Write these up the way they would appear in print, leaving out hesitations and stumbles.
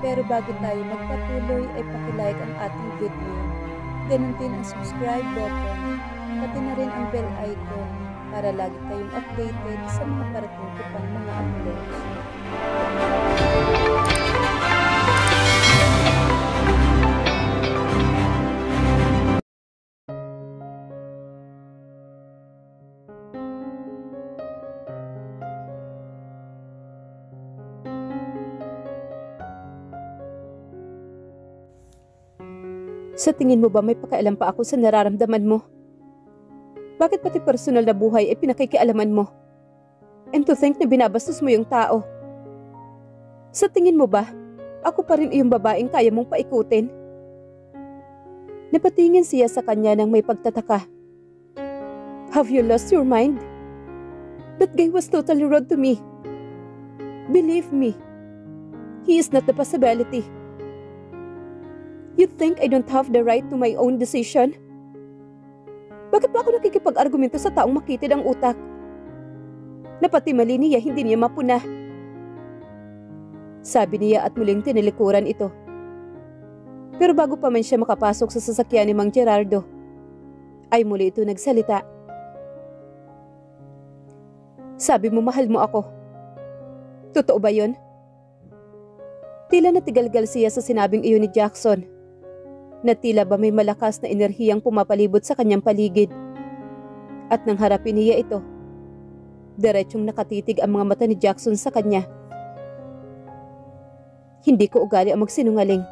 Pero bago tayo magpatuloy ay pakilike ang ating video. Ganun din ang subscribe button, pati na rin ang bell icon para lagi kayong updated sa mga parating ko pang mga uploads. Sa tingin mo ba may pakialam pa ako sa nararamdaman mo? Bakit pati personal na buhay ay pinakikialaman mo? And to think na binabastos mo yung tao. Sa tingin mo ba, ako pa rin iyong babaeng kaya mong paikutin? Napatingin siya sa kanya ng may pagtataka. Have you lost your mind? That guy was totally rude to me. Believe me, he is not the possibility. You think I don't have the right to my own decision? Bakit ba ako nakikipag-argumento sa taong makitid ang utak? Na pati mali niya hindi niya mapuna. Sabi niya at muling tinilikuran ito. Pero bago pa man siya makapasok sa sasakyan ni Mang Gerardo, ay muli ito nagsalita. Sabi mo mahal mo ako. Totoo ba yun? Tila natigalgal siya sa sinabing iyon ni Jackson. Na tila ba may malakas na enerhiyang pumapalibot sa kanyang paligid. At nang harapin niya ito, diretsong nakatitig ang mga mata ni Jackson sa kanya. Hindi ko ugali ang magsinungaling.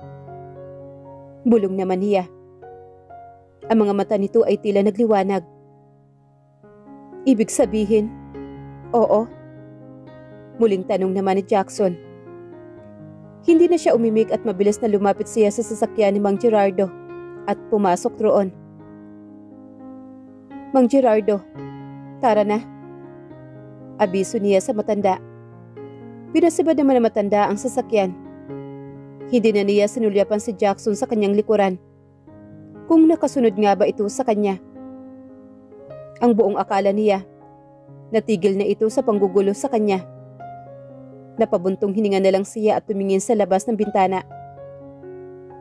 Bulong naman niya. Ang mga mata nito ay tila nagliwanag. Ibig sabihin, oo? Muling tanong naman ni Jackson. Hindi na siya umimik at mabilis na lumapit siya sa sasakyan ni Mang Gerardo at pumasok roon. Mang Gerardo, tara na. Abiso niya sa matanda. Pinasibad naman ng matanda ang sasakyan. Hindi na niya sinulyapan si Jackson sa kanyang likuran. Kung nakasunod nga ba ito sa kanya. Ang buong akala niya, natigil na ito sa panggugulo sa kanya. Napabuntong hininga na lang siya at tumingin sa labas ng bintana.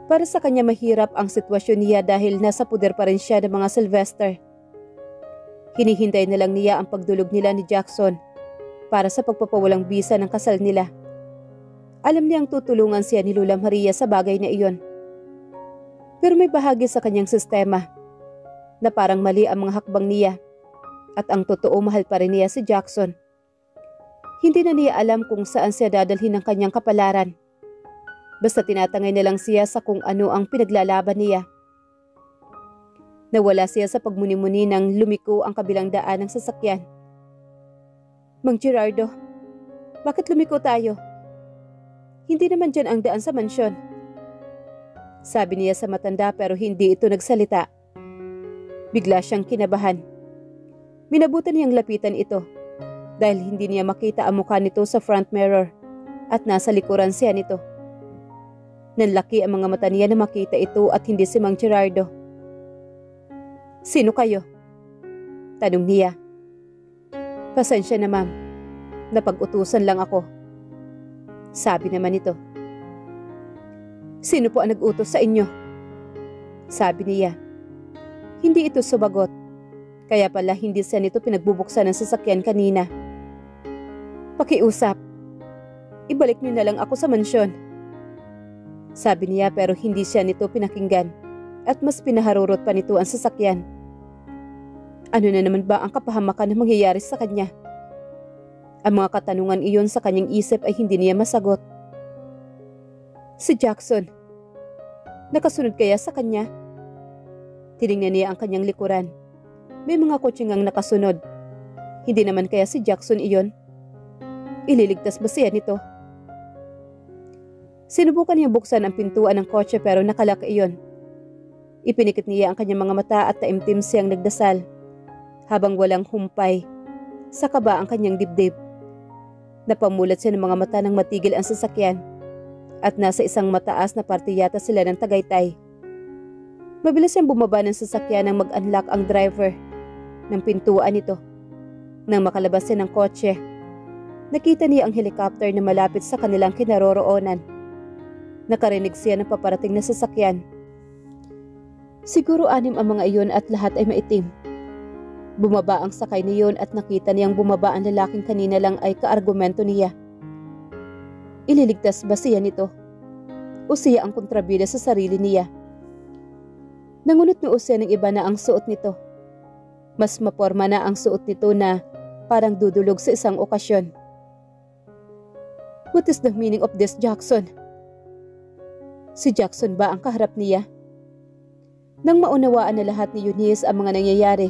Para sa kanya mahirap ang sitwasyon niya dahil nasa puder pa rin siya ng mga Sylvester. Hinihintay na lang niya ang pagdulog nila ni Jackson para sa pagpapawalang bisa ng kasal nila. Alam niyang tutulungan siya ni Lola Maria sa bagay na iyon. Pero may bahagi sa kanyang sistema na parang mali ang mga hakbang niya at ang totoo mahal pa rin niya si Jackson. Hindi na niya alam kung saan siya dadalhin ng kanyang kapalaran. Basta tinatangay na lang siya sa kung ano ang pinaglalaban niya. Nawala siya sa pagmuni-muni nang lumiko ang kabilang daan ng sasakyan. Mang Gerardo, bakit lumiko tayo? Hindi naman dyan ang daan sa mansyon. Sabi niya sa matanda pero hindi ito nagsalita. Bigla siyang kinabahan. Minabutan niyang lapitan ito. Dahil hindi niya makita ang mukha nito sa front mirror at nasa likuran siya nito. Nanlaki ang mga mata niya na makita ito at hindi si Mang Gerardo. Sino kayo? Tanong niya. Pasensya na ma'am, napag-utusan lang ako. Sabi naman ito. Sino po ang nag-utos sa inyo? Sabi niya. Hindi ito sumagot. Kaya pala hindi siya nito pinagbubuksan ng sasakyan kanina. Pakiusap. Ibalik niyo na lang ako sa mansyon. Sabi niya pero hindi siya nito pinakinggan at mas pinaharurot pa nito ang sasakyan. Ano na naman ba ang kapahamakan na mangyayari sa kanya? Ang mga katanungan iyon sa kanyang isip ay hindi niya masagot. Si Jackson. Nakasunod kaya sa kanya? Tinignan niya ang kanyang likuran. May mga kotseng ang nakasunod. Hindi naman kaya si Jackson iyon? Ililigtas ba siya nito? Sinubukan niyang buksan ang pintuan ng kotse pero nakalak iyon. Ipinikit niya ang kanyang mga mata at taimtim siyang nagdasal. Habang walang humpay, sa kaba ang kanyang dibdib. Napamulat siya ng mga mata nang matigil ang sasakyan at nasa isang mataas na parte yata sila ng Tagaytay. Mabilis siyang bumaba ng sasakyan nang mag-unlock ang driver ng pintuan nito. Nang makalabas siya ng kotse, nakita niya ang helicopter na malapit sa kanilang kinaroroonan. Nakarinig siya ng paparating na sasakyan. Siguro 6 ang mga iyon at lahat ay maitim. Bumaba ang sakay niyon at nakita niyang bumaba ang lalaking kanina lang ay kaargumento niya. Ililigtas ba siya nito? O siya ang kontrabida sa sarili niya? Nangunot noo siya ng iba na ang suot nito. Mas maporma na ang suot nito na parang dudulog sa isang okasyon. What is the meaning of this, Jackson? Si Jackson ba ang kaharap niya? Nang maunawaan na lahat ni Eunice ang mga nangyayari,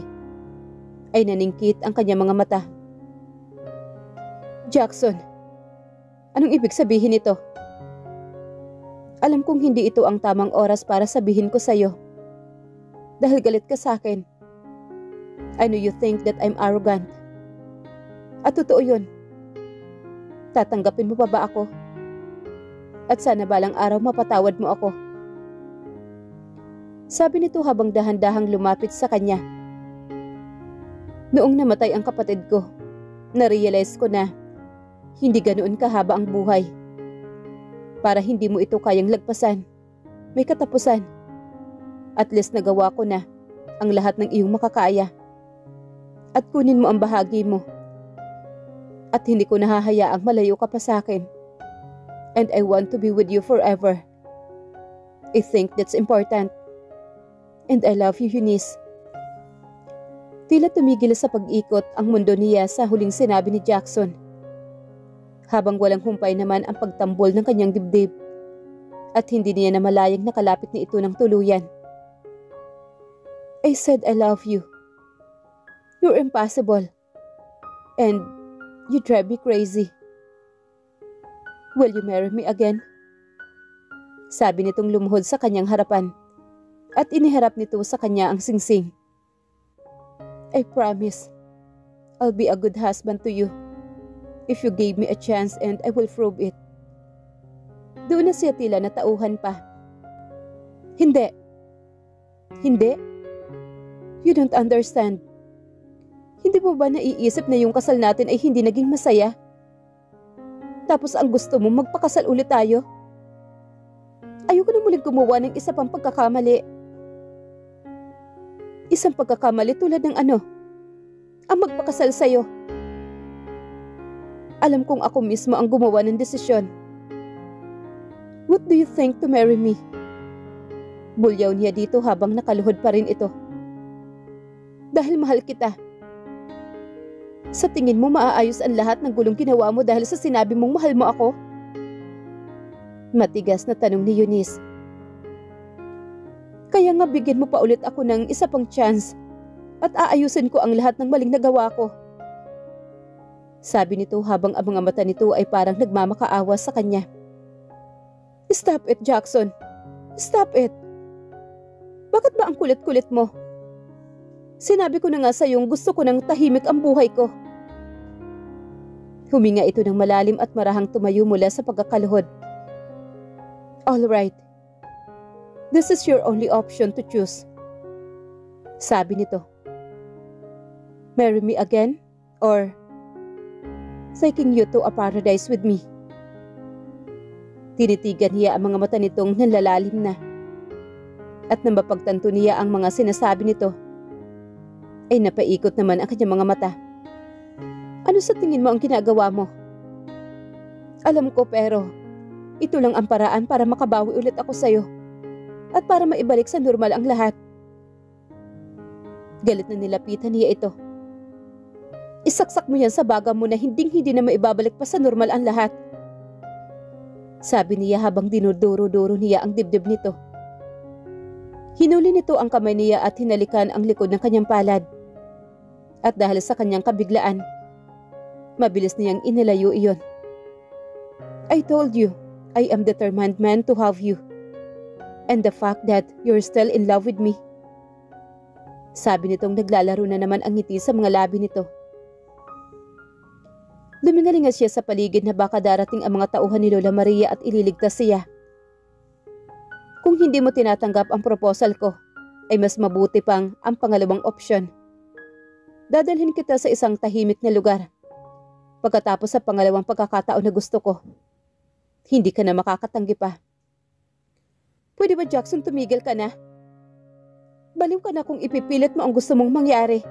ay naningkit ang kanyang mga mata. Jackson, anong ibig sabihin nito? Alam kong hindi ito ang tamang oras para sabihin ko sa'yo. Dahil galit ka sa akin. I know you think that I'm arrogant. At totoo yun. Tatanggapin mo pa ba ako? At sana balang araw mapatawad mo ako. Sabi nito habang dahan-dahang lumapit sa kanya. Noong namatay ang kapatid ko, na-realize ko na hindi ganoon kahaba ang buhay. Para hindi mo ito kayang lagpasan, may katapusan. At least nagawa ko na ang lahat ng iyong makakaya. At kunin mo ang bahagi mo. At hindi ko nahahayaang malayo ka pa sa akin. And I want to be with you forever. I think that's important. And I love you, Eunice. Tila tumigil sa pag-ikot ang mundo niya sa huling sinabi ni Jackson. Habang walang humpay naman ang pagtambol ng kanyang dibdib. At hindi niya namalayang nakalapit ni ito ng tuluyan. I said I love you. You're impossible. And you drive me crazy. Will you marry me again? Sabi nitong lumuhod sa kanyang harapan. At iniharap nito sa kanya ang singsing. I promise, I'll be a good husband to you. If you gave me a chance and I will prove it. Doon na siya tila natauhan pa. Hindi. Hindi? You don't understand. Hindi mo ba naiisip na yung kasal natin ay hindi naging masaya? Tapos ang gusto mo magpakasal ulit tayo? Ayoko na muling gumawa ng isa pang pagkakamali. Isang pagkakamali tulad ng ano? Ang magpakasal sa'yo. Alam kong ako mismo ang gumawa ng desisyon. What do you think to marry me? Bulyaw niya dito habang nakaluhod pa rin ito. Dahil mahal kita. Sa tingin mo maaayos ang lahat ng gulong ginawa mo dahil sa sinabi mong mahal mo ako? Matigas na tanong ni Eunice. Kaya nga bigyan mo pa ulit ako ng isa pang chance at aayusin ko ang lahat ng maling nagawa ko. Sabi nito habang ang mga mata nito ay parang nagmamakaawa sa kanya. Stop it, Jackson. Stop it. Bakit ba ang kulit-kulit mo? Sinabi ko na nga sa'yong gusto ko ng tahimik ang buhay ko. Huminga ito ng malalim at marahang tumayo mula sa pagkakaluhod. All right. This is your only option to choose. Sabi nito. Marry me again or taking you to a paradise with me. Tinitigan niya ang mga mata nitong nanlalalim na. At nang mapagtanto niya ang mga sinasabi nito, ay napaikot naman ang kanyang mga mata. Ano sa tingin mo ang ginagawa mo? Alam ko pero ito lang ang paraan para makabawi ulit ako sa'yo. At para maibalik sa normal ang lahat. Galit na nilapitan niya ito. Isaksak mo yan sa baga mo na hinding-hindi na maibabalik pa sa normal ang lahat. Sabi niya habang dinuduro-duro niya ang dibdib nito. Hinuli nito ang kamay niya at hinalikan ang likod ng kanyang palad. At dahil sa kanyang kabiglaan, mabilis niyang inilayo iyon. I told you, I am determined man to have you. And the fact that you're still in love with me. Sabi nitong naglalaro na naman ang ngiti sa mga labi nito. Lumingalingas siya sa paligid na baka darating ang mga tauhan ni Lola Maria at ililigtas siya. Kung hindi mo tinatanggap ang proposal ko, ay mas mabuti pang ang pangalawang opsyon. Dadalhin kita sa isang tahimik na lugar. Pagkatapos sa pangalawang pagkakataon na gusto ko, hindi ka na makakatanggi pa. Pwede ba, Jackson, tumigil ka na? Baliw ka na kung ipipilit mo ang gusto mong mangyari.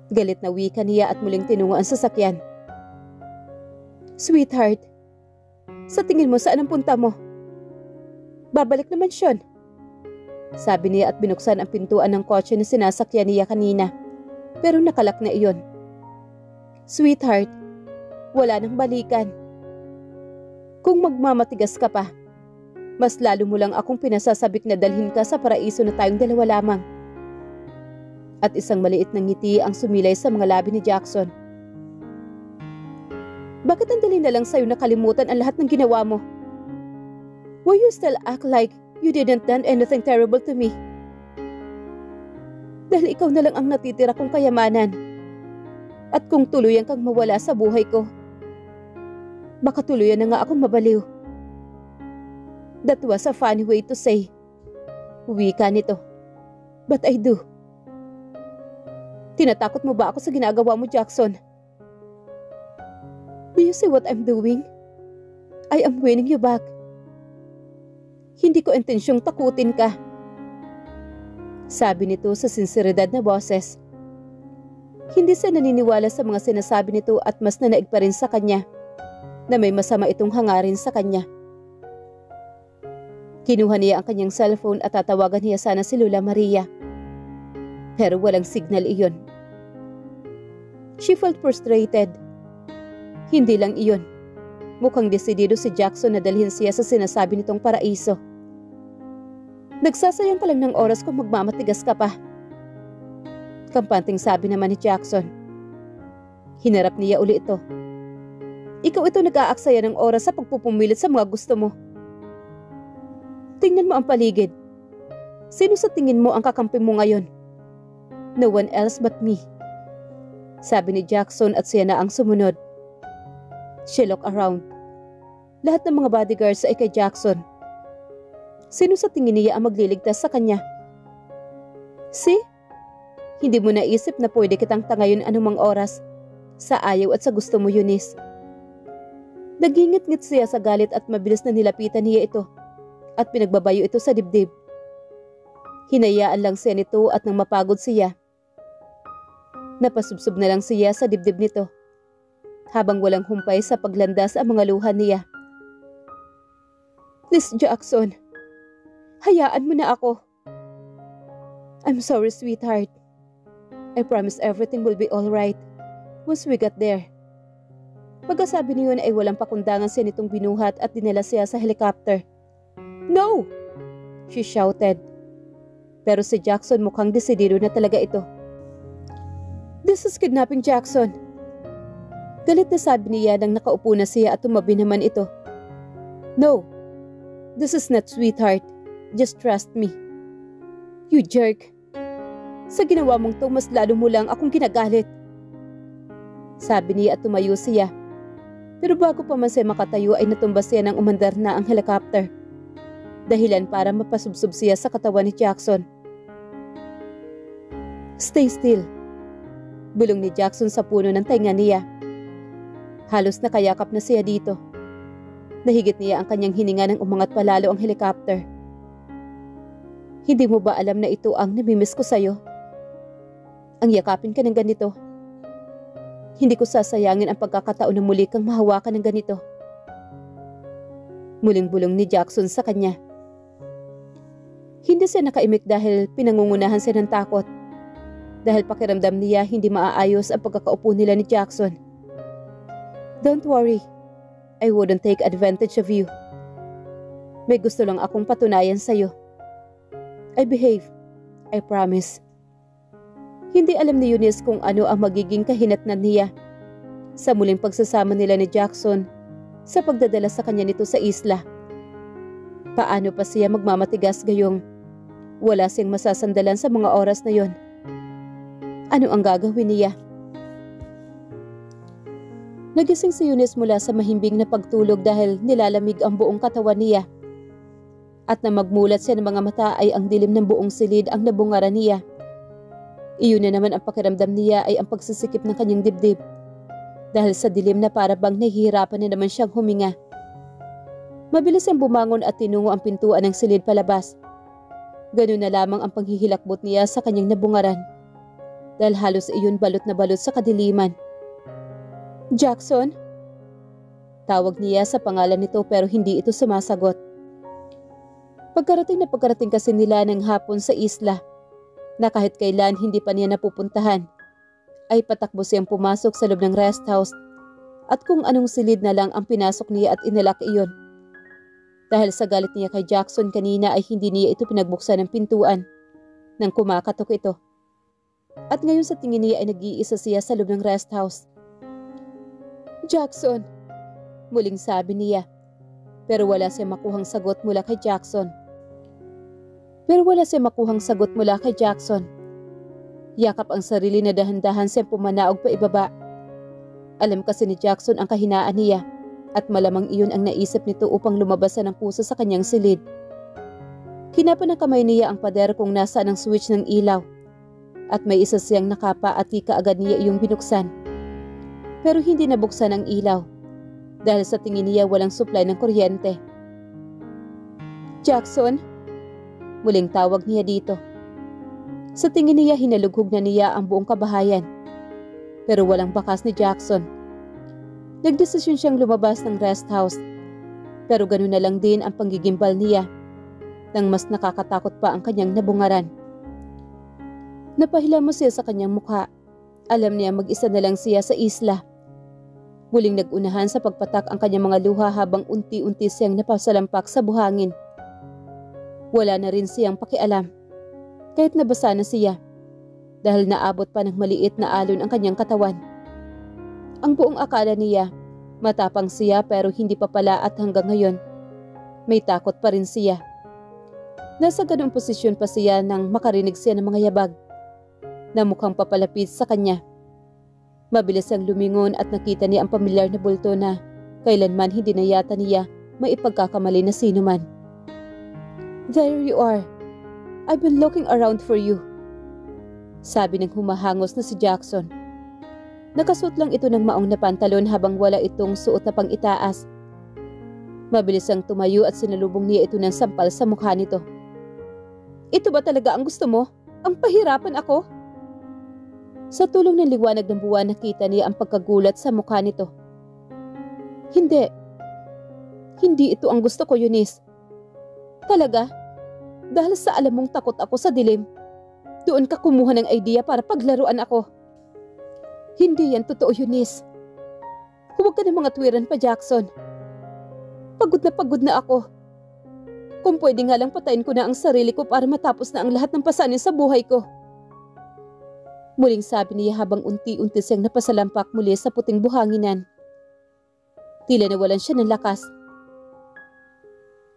Galit na wika niya at muling tinungo ang sasakyan. Sweetheart, sa tingin mo saan ang punta mo? Babalik na mansyon. Sabi niya at binuksan ang pintuan ng kotse na sinasakyan niya kanina. Pero nakalak na iyon. Sweetheart, wala nang balikan. Kung magmamatigas ka pa, mas lalo mo lang akong pinasasabik na dalhin ka sa paraiso na tayong dalawa lamang. At isang maliit na ngiti ang sumilay sa mga labi ni Jackson. Bakit ang dali na lang sa'yo nakalimutan ang lahat ng ginawa mo? Why you still act like you didn't done anything terrible to me? Dahil ikaw na lang ang natitira kong kayamanan. At kung tuluyan kang mawala sa buhay ko, baka tuluyan na nga akong mabaliw. That was a funny way to say. Wika nito. But I do. Tinatakot mo ba ako sa ginagawa mo, Jackson? Do you see what I'm doing? I am winning you back. Hindi ko intensyong takutin ka. Sabi nito sa sinseridad na boses. Hindi siya naniniwala sa mga sinasabi nito at mas nanaig pa rin sa kanya na may masama itong hangarin sa kanya. Kinuha niya ang kanyang cellphone at tatawagan niya sana si Lola Maria. Pero walang signal iyon. She felt frustrated. Hindi lang iyon. Mukhang desidido si Jackson na dalhin siya sa sinasabi nitong paraiso. Nagsasayang ka lang ng oras kung magmamatigas ka pa. Kampanting sabi naman ni Jackson. Hinarap niya uli ito. Ikaw ito nag-aaksaya ng oras sa pagpupumilit sa mga gusto mo. Tingnan mo ang paligid. Sino sa tingin mo ang kakampi mo ngayon? No one else but me. Sabi ni Jackson at siya na ang sumunod. She looked around. Lahat ng mga bodyguards ay kay Jackson. Sino sa tingin niya ang magliligtas sa kanya? See? Hindi mo naisip na pwede kitang tangayon anumang oras sa ayaw at sa gusto mo, Eunice. Nagingit-ngit siya sa galit at mabilis na nilapitan niya ito at pinagbabayo ito sa dibdib. Hinayaan lang siya nito at nang mapagod siya, napasubsob na lang siya sa dibdib nito habang walang humpay sa paglandas ang mga luha niya. Please, Jackson, hayaan mo na ako. I'm sorry, sweetheart. I promise everything will be alright once we get there. Pagkasabi niyon ay walang pakundangan siya nitong binuhat at dinala siya sa helicopter. No! She shouted. Pero si Jackson mukhang desidido na talaga ito. This is kidnapping, Jackson. Galit na sabi niya nang nakaupo na siya at tumabi naman ito. No, this is not, sweetheart. Just trust me. You jerk. Sa ginawa mong to, mas lalo mo lang akong ginagalit. Sabi niya at tumayo siya. Pero bago pa man siya makatayo ay natumba siya nang umandar na ang helicopter. Dahilan para mapasubsob siya sa katawan ni Jackson. Stay still. Bulong ni Jackson sa puno ng tainga niya. Halos nakayakap na siya dito. Nahigit niya ang kanyang hininga nang umangat palalo ang helicopter. Hindi mo ba alam na ito ang namimiss ko sa'yo? Ang yakapin ka ng ganito. Hindi ko sasayangin ang pagkakataon na muli kang mahawakan ng ganito. Muling bulong ni Jackson sa kanya. Hindi siya nakaimik dahil pinangungunahan siya ng takot. Dahil pakiramdam niya hindi maaayos ang pagkakaupo nila ni Jackson. Don't worry, I wouldn't take advantage of you. May gusto lang akong patunayan sa'yo. I behave, I promise. Hindi alam ni Eunice kung ano ang magiging kahinatnan niya sa muling pagsasama nila ni Jackson sa pagdadala sa kanya nito sa isla. Paano pa siya magmamatigas gayong wala siyang masasandalan sa mga oras na yon? Ano ang gagawin niya? Nagising si Eunice mula sa mahimbing na pagtulog dahil nilalamig ang buong katawan niya. At na magmulat siya ng mga mata ay ang dilim ng buong silid ang nabungaran niya. Iyon na naman ang pakiramdam niya ay ang pagsisikip ng kanyang dibdib. Dahil sa dilim na para bang nahihirapan na naman siyang huminga. Mabilis siyang bumangon at tinungo ang pintuan ng silid palabas. Ganun na lamang ang panghihilakbot niya sa kanyang nabungaran. Dahil halos iyon balot na balot sa kadiliman. "Jackson?" Tawag niya sa pangalan nito pero hindi ito sumasagot. Pagkarating kasi nila ng hapon sa isla, na kahit kailan hindi pa niya napupuntahan, ay patakbo siyang pumasok sa loob ng rest house at kung anong silid na lang ang pinasok niya at inalak iyon. Dahil sa galit niya kay Jackson kanina ay hindi niya ito pinagbuksan ng pintuan nang kumakatok ito. At ngayon sa tingin niya ay nag-iisa siya sa loob ng rest house. "Jackson," muling sabi niya, pero wala siyang makuhang sagot mula kay Jackson. Yakap ang sarili na dahan-dahan siyang pumanaog pa ibaba. Alam kasi ni Jackson ang kahinaan niya at malamang iyon ang naisip nito upang lumabasan ng puso sa kanyang silid. Kinapa ng kamay niya ang pader kung nasaan ang switch ng ilaw at may isa siyang nakapa at di kaagad niya iyong binuksan. Pero hindi nabuksan ang ilaw dahil sa tingin niya walang supply ng kuryente. "Jackson?" Muling tawag niya dito. Sa tingin niya hinalughog na niya ang buong kabahayan. Pero walang bakas ni Jackson. Nagdesisyon siyang lumabas ng rest house. Pero ganun na lang din ang panggigimbal niya nang mas nakakatakot pa ang kanyang nabungaran. Napahilamos siya sa kanyang mukha. Alam niya mag-isa na lang siya sa isla. Muling nag-unahan sa pagpatak ang kanyang mga luha habang unti-unti siyang napasalampak sa buhangin. Wala na rin siyang pakialam. Kahit nabasa na siya. Dahil naabot pa ng maliit na alon ang kanyang katawan. Ang buong akala niya, matapang siya pero hindi pa pala at hanggang ngayon, may takot pa rin siya. Nasa ganung posisyon pa siya nang makarinig siya ng mga yabag na mukhang papalapit sa kanya. Mabilis ang lumingon at nakita niya ang pamilyar na bulto na kailanman hindi na yata niya maipagkakamali na sino man. "There you are. I've been looking around for you," sabi ng humahangos na si Jackson. Nakasuot lang ito ng maong na pantalon habang wala itong suot na pang-itaas. Mabilis ang tumayo at sinalubong niya ito ng sampal sa mukha nito. "Ito ba talaga ang gusto mo? Ang pahirapan ako?" Sa tulong ng liwanag ng buwan nakita niya ang pagkagulat sa mukha nito. Hindi ito ang gusto ko, Eunice. Talaga? Dahil sa alam mong takot ako sa dilim, doon ka kumuha ng idea para paglaruan ako. Hindi yan totoo, Eunice. Huwag ka ng mga tuwiran pa, Jackson. Pagod na ako. Kung pwede nga lang patayin ko na ang sarili ko para matapos na ang lahat ng pasanin sa buhay ko. Muling sabi niya habang unti-unti siyang napasalampak muli sa puting buhanginan. Tila nawalan siya ng lakas.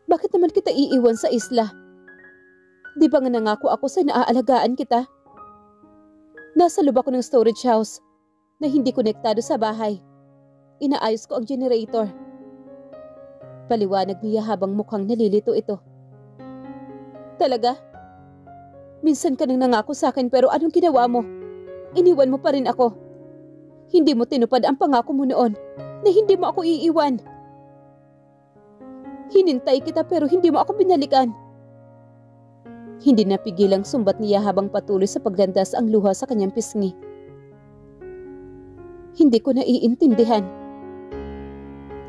"Bakit naman kita iiwan sa isla? Di ba nga nangako ako sa naaalagaan kita? Nasa loob ako ng storage house na hindi konektado sa bahay. Inaayos ko ang generator." Paliwanag niya habang mukhang nalilito ito. "Talaga? Minsan ka nang nangako sa akin pero anong ginawa mo? Iniwan mo pa rin ako. Hindi mo tinupad ang pangako mo noon na hindi mo ako iiwan. Hinintay kita pero hindi mo ako binalikan." Hindi napigilang sumbat niya habang patuloy sa paglandas ang luha sa kanyang pisngi. "Hindi ko naiintindihan.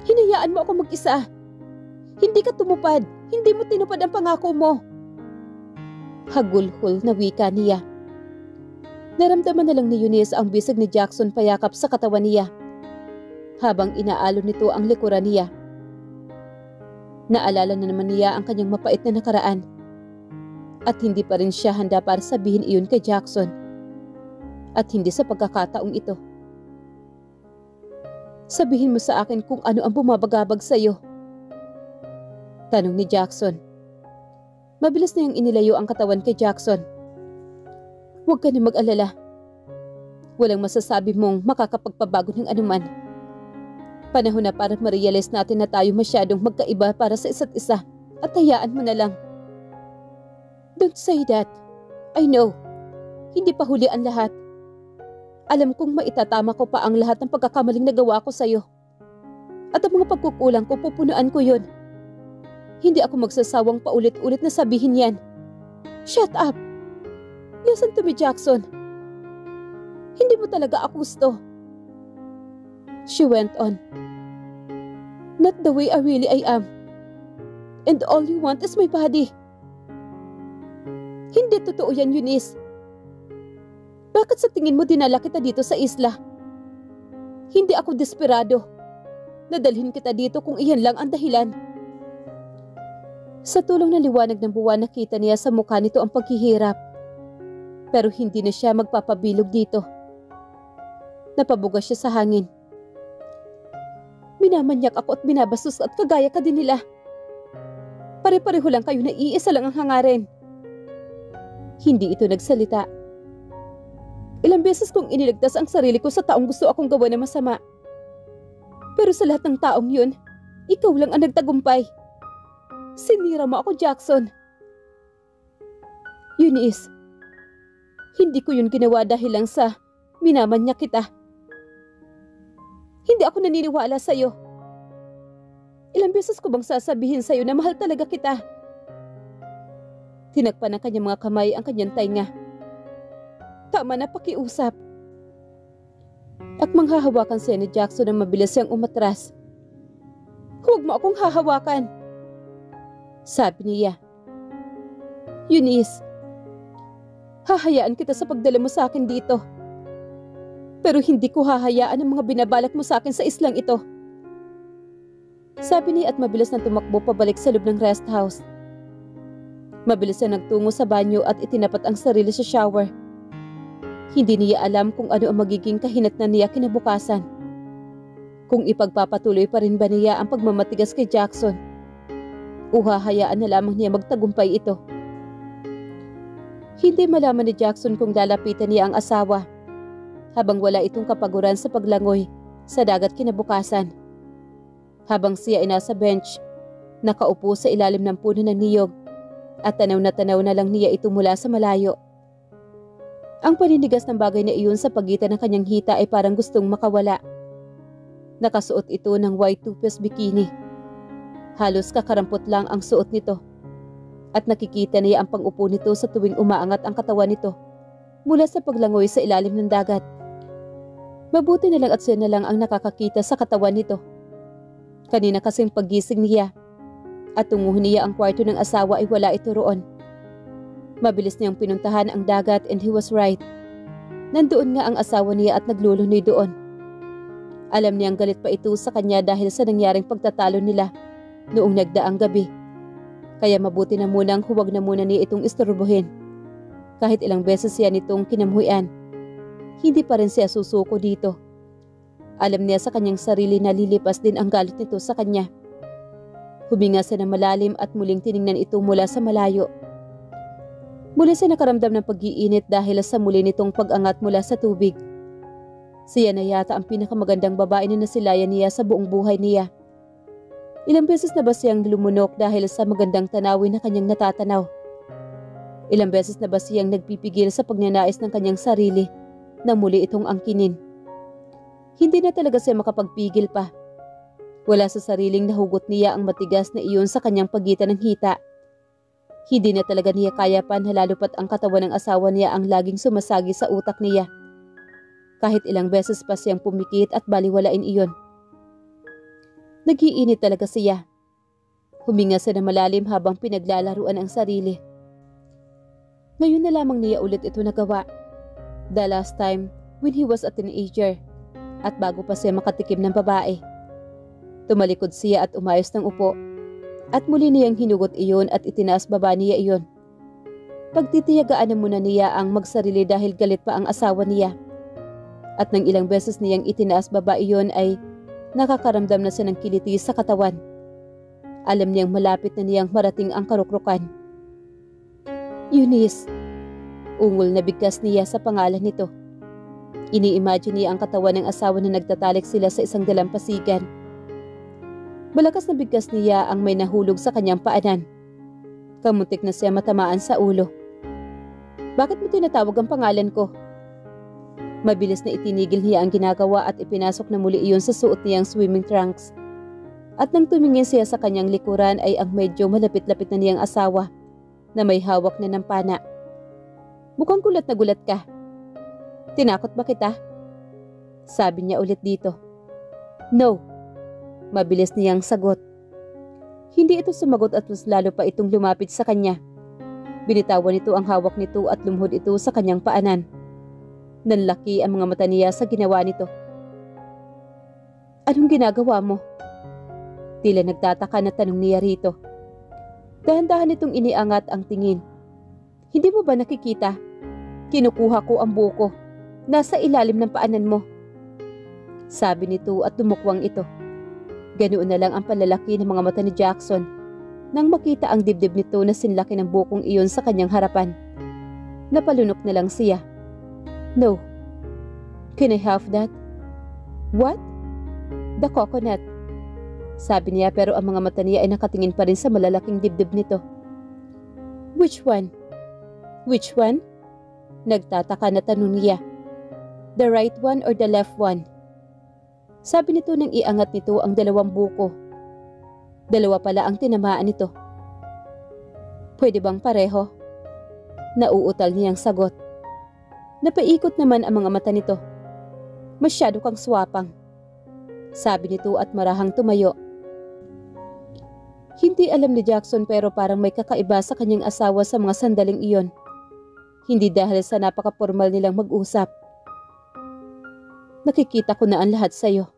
Hinayaan mo ako mag-isa. Hindi ka tumupad. Hindi mo tinupad ang pangako mo." Hagulhol na wika niya. Naramdaman na lang ni Eunice ang bisig ni Jackson payakap sa katawan niya habang inaalon nito ang likuran niya. Naalala na naman niya ang kanyang mapait na nakaraan at hindi pa rin siya handa para sabihin iyon kay Jackson at hindi sa pagkakataong ito. "Sabihin mo sa akin kung ano ang bumabagabag sa iyo," tanong ni Jackson. Mabilis na yung inilayo ang katawan kay Jackson. "Huwag ka na mag-alala. Walang masasabi mong makakapagpabago ng anuman. Panahon na para ma-realize natin na tayo masyadong magkaiba para sa isa't isa at hayaan mo na lang." "Don't say that. I know. Hindi pa huli ang lahat. Alam kong maitatama ko pa ang lahat ng pagkakamaling nagawa ko sa'yo. At ang mga pagkukulang ko, pupunuan ko yun. Hindi ako magsasawang paulit-ulit na sabihin yan. Shut up! Listen to me, Jackson. Hindi mo talaga ako gusto. She went on. Not the way I am. And all you want is my body. Hindi totoo yan, Eunice. Bakit sa tingin mo dinala kita dito sa isla? Hindi ako desperado. Nadalhin kita dito kung iyan lang ang dahilan. Sa tulong ng liwanag ng buwan nakita niya sa mukha nito ang paghihirap. Pero hindi na siya magpapabilog dito. Napabuga siya sa hangin. Minamanyak ako at binabastos at kagaya ka din nila. Pare-pareho lang kayo na iisa lang ang hangarin. Hindi ito nagsalita. Ilang beses kong iniligtas ang sarili ko sa taong gusto akong gawa na masama. Pero sa lahat ng taong yun, ikaw lang ang nagtagumpay. Sinira mo ako, Jackson. Eunice, hindi ko yun ginawa dahil lang sa minamanyak kita. Hindi ako naniniwala sa'yo. Ilang beses ko bang sasabihin sa'yo na mahal talaga kita? Tinagpan ng kanyang mga kamay ang kanyang tainga. Tama na, pakiusap. At manghahawakan siya ni Jackson na mabilis siyang umatras. Huwag mo akong hahawakan, sabi niya. Eunice, hahayaan kita sa pagdala mo sa akin dito. Pero hindi ko hahayaan ang mga binabalak mo sa akin sa islang ito. Sabi niya at mabilis na tumakbo pabalik sa loob ng rest house. Mabilis na nagtungo sa banyo at itinapat ang sarili sa shower. Hindi niya alam kung ano ang magiging kahinatnan niya kinabukasan. Kung ipagpapatuloy pa rin ba niya ang pagmamatigas kay Jackson o hahayaan na lamang niya magtagumpay ito. Hindi malaman ni Jackson kung lalapitan niya ang asawa habang wala itong kapaguran sa paglangoy sa dagat kinabukasan. Habang siya ay nasa bench, nakaupo sa ilalim ng puno ng niyog at tanaw na lang niya ito mula sa malayo. Ang paninigas ng bagay na iyon sa pagitan ng kanyang hita ay parang gustong makawala. Nakasuot ito ng white two-piece bikini. Halos kakarampot lang ang suot nito. At nakikita niya ang pang-upo nito sa tuwing umaangat ang katawan nito mula sa paglangoy sa ilalim ng dagat. Mabuti na lang at siya na lang ang nakakakita sa katawan nito. Kanina kasing paggising niya at tunguhin niya ang kwarto ng asawa ay wala ito roon. Mabilis niyang pinuntahan ang dagat and he was right. Nandoon nga ang asawa niya at naglulunoy doon. Alam niyang galit pa ito sa kanya dahil sa nangyaring pagtatalo nila noong nagdaang gabi. Kaya mabuti na munang huwag na muna niya itong istorbohin. Kahit ilang beses siya nitong kinamhuyan, hindi pa rin siya susuko dito. Alam niya sa kanyang sarili na lilipas din ang galit nito sa kanya. Huminga siya ng malalim at muling tiningnan ito mula sa malayo. Muli siya nakaramdam ng pag-iinit dahil sa muli nitong pag-angat mula sa tubig. Siya na yata ang pinakamagandang babae na nasilayan niya sa buong buhay niya. Ilang beses na ba siyang lumunok dahil sa magandang tanawin na kanyang natatanaw? Ilang beses na ba siyang nagpipigil sa pagnanais ng kanyang sarili na muli itong angkinin? Hindi na talaga siya makapagpigil pa. Wala sa sariling nahugot niya ang matigas na iyon sa kanyang pagitan ng hita. Hindi na talaga niya kaya pa na lalo pat ang katawan ng asawa niya ang laging sumasagi sa utak niya. Kahit ilang beses pa siyang pumikit at baliwalain iyon. Nag-iinit talaga siya. Huminga siya na malalim habang pinaglalaruan ang sarili. Ngayon na lamang niya ulit ito nagawa. The last time when he was a teenager at bago pa siya makatikim ng babae. Tumalikod siya at umayos ng upo. At muli niyang hinugot iyon at itinaas baba niya iyon. Pagtitiyagaan na muna niya ang magsarili dahil galit pa ang asawa niya. At nang ilang beses niyang itinaas baba iyon ay nakakaramdam na siya ng kiliti sa katawan. Alam niyang malapit na niyang marating ang karukrukan. Eunice, ungol na bigkas niya sa pangalan nito. Ini-imagine niya ang katawan ng asawa na nagtatalik sila sa isang dalampasigan. Malakas na bigkas niya ang may nahulog sa kanyang paanan. Kamuntik na siya matamaan sa ulo. Bakit mo tinatawag ang pangalan ko? Mabilis na itinigil niya ang ginagawa at ipinasok na muli iyon sa suot niyang swimming trunks. At nang tumingin siya sa kanyang likuran ay ang medyo malapit-lapit na niyang asawa na may hawak na ng pana. Mukhang gulat na gulat ka. Tinakot ba kita? Sabi niya ulit dito. No. Mabilis niyang sagot. Hindi ito sumagot at mas lalo pa itong lumapit sa kanya. Binitawan nito ang hawak nito at lumuhod ito sa kanyang paanan. Nanlaki ang mga mata niya sa ginawa nito. Anong ginagawa mo? Tila nagtataka na tanong niya rito. Dahan-dahan itong iniangat ang tingin. Hindi mo ba nakikita? Kinukuha ko ang buko. Nasa ilalim ng paanan mo. Sabi nito at tumukwang ito. Ganoon na lang ang palalaki ng mga mata ni Jackson nang makita ang dibdib nito na sinlaki ng bukong iyon sa kanyang harapan. Napalunok na lang siya. No. Can I have that? What? The coconut. Sabi niya pero ang mga mata niya ay nakatingin pa rin sa malalaking dibdib nito. Which one? Which one? Nagtataka na tanong niya. The right one or the left one? Sabi nito nang iangat nito ang dalawang buko. Dalawa pala ang tinamaan nito. Pwede bang pareho? Nauutal niyang sagot. Napaikot naman ang mga mata nito. Masyado kang swapang. Sabi nito at marahang tumayo. Hindi alam ni Jackson pero parang may kakaiba sa kanyang asawa sa mga sandaling iyon. Hindi dahil sa napaka-formal nilang mag-usap. Nakikita ko na ang lahat sa'yo.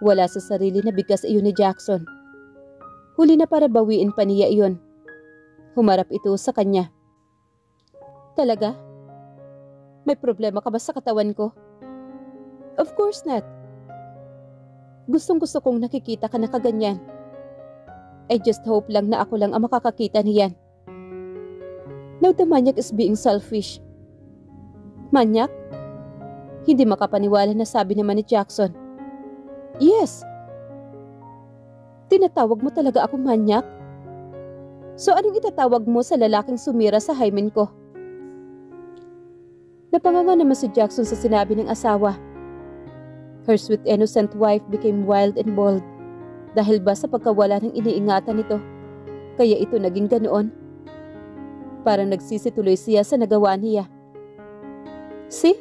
Wala sa sarili na bigas iyon ni Jackson. Huli na para bawiin pa niya iyon. Humarap ito sa kanya. Talaga? May problema ka ba sa katawan ko? Of course not. Gustong-gusto kong nakikita ka na kaganyan. I just hope lang na ako lang ang makakakita niyan. Now the maniac is being selfish. Maniac? Hindi makapaniwala na sabi naman ni Jackson. Yes. Tinatawag mo talaga akong maniac? So anong itatawag mo sa lalaking sumira sa hymen ko? Napanganga naman si Jackson sa sinabi ng asawa. Her sweet innocent wife became wild and bold. Dahil ba sa pagkawala ng iniingatan nito, kaya ito naging ganoon? Parang nagsisituloy siya sa nagawa niya. See?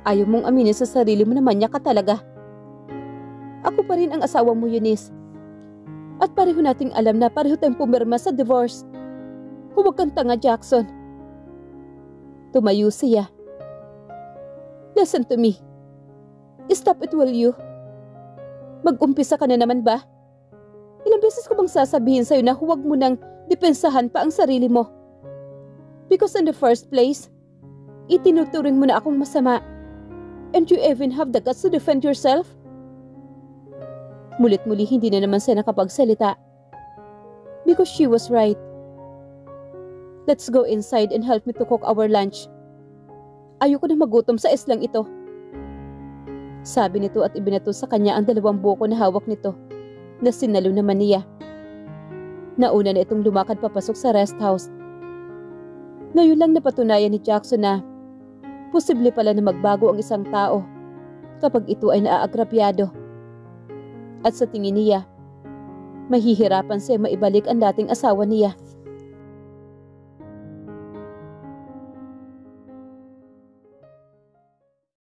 Ayaw mong aminin sa sarili mo na manyak ka talaga. Ako pa rin ang asawa mo, Eunice. At pareho nating alam na pareho tayong pumirma sa divorce. Huwag kang tanga, Jackson. Tumayo siya. Listen to me. Stop it, will you? Mag-umpisa ka na naman ba? Ilang beses ko bang sasabihin sa'yo na huwag mo nang depensahan pa ang sarili mo? Because in the first place, itinuturing mo na akong masama. And you even have the guts to defend yourself? Mulit-muli hindi na naman siya nakapagsalita. Because she was right. Let's go inside and help me to cook our lunch. Ayoko na magutom sa islang ito. Sabi nito at ibinato sa kanya ang dalawang buko na hawak nito na sinalo naman niya. Nauna na itong lumakad papasok sa rest house. Ngayon lang napatunayan ni Jackson na posible pala na magbago ang isang tao kapag ito ay naaagrabyado. At sa tingin niya, mahihirapan siya maibalik ang dating asawa niya.